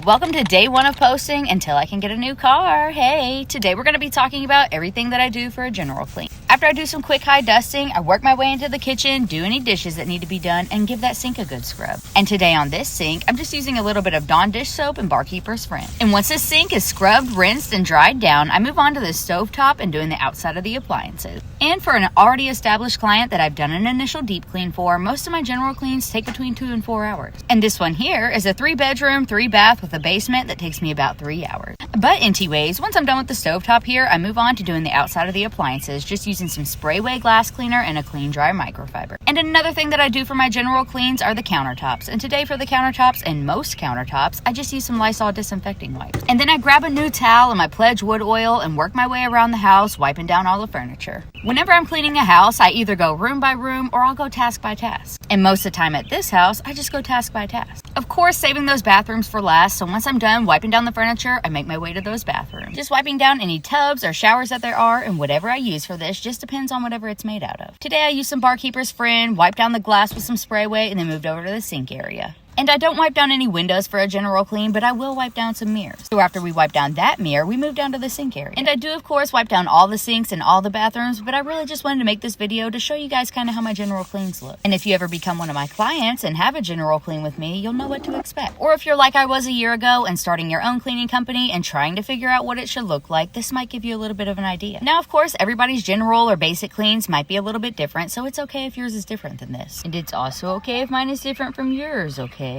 Welcome to day one of posting until I can get a new car. Hey, today we're going to be talking about everything that I do for a general clean. After I do some quick high dusting, I work my way into the kitchen, do any dishes that need to be done, and give that sink a good scrub. And today on this sink, I'm just using a little bit of Dawn dish soap and Barkeeper's Friend. And once this sink is scrubbed, rinsed, and dried down, I move on to the stovetop and doing the outside of the appliances. And for an already established client that I've done an initial deep clean for, most of my general cleans take between 2 and 4 hours. And this one here is a 3-bedroom, 3-bath with a basement that takes me about 3 hours. But anyways, once I'm done with the stovetop here, I move on to doing the outside of the appliances, just using some Sprayway glass cleaner and a clean dry microfiber. And another thing that I do for my general cleans are the countertops. And today for the countertops and most countertops, I just use some Lysol disinfecting wipes. And then I grab a new towel and my Pledge wood oil and work my way around the house, wiping down all the furniture. Whenever I'm cleaning a house, I either go room by room or I'll go task by task. And most of the time at this house, I just go task by task. Of course, saving those bathrooms for last, so once I'm done wiping down the furniture, I make my way to those bathrooms. Just wiping down any tubs or showers that there are, and whatever I use for this just depends on whatever it's made out of. Today I used some Barkeeper's Friend, wiped down the glass with some Sprayway, and then moved over to the sink area. And I don't wipe down any windows for a general clean, but I will wipe down some mirrors. So after we wipe down that mirror, we move down to the sink area. And I do, of course, wipe down all the sinks and all the bathrooms, but I really just wanted to make this video to show you guys kind of how my general cleans look. And if you ever become one of my clients and have a general clean with me, you'll know what to expect. Or if you're like I was a year ago and starting your own cleaning company and trying to figure out what it should look like, this might give you a little bit of an idea. Now, of course, everybody's general or basic cleans might be a little bit different, so it's okay if yours is different than this. And it's also okay if mine is different from yours, okay?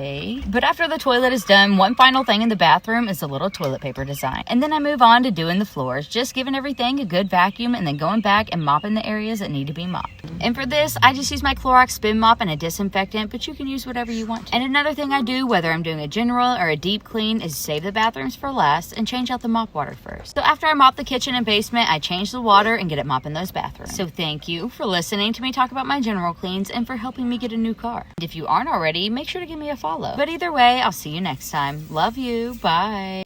But after the toilet is done, one final thing in the bathroom is a little toilet paper design. And then I move on to doing the floors, just giving everything a good vacuum and then going back and mopping the areas that need to be mopped. And for this, I just use my Clorox spin mop and a disinfectant, but you can use whatever you want to. And another thing I do, whether I'm doing a general or a deep clean, is save the bathrooms for last and change out the mop water first. So after I mop the kitchen and basement, I change the water and get it mopping those bathrooms. So thank you for listening to me talk about my general cleans and for helping me get a new car. And if you aren't already, make sure to give me a follow. But either way, I'll see you next time. Love you. Bye.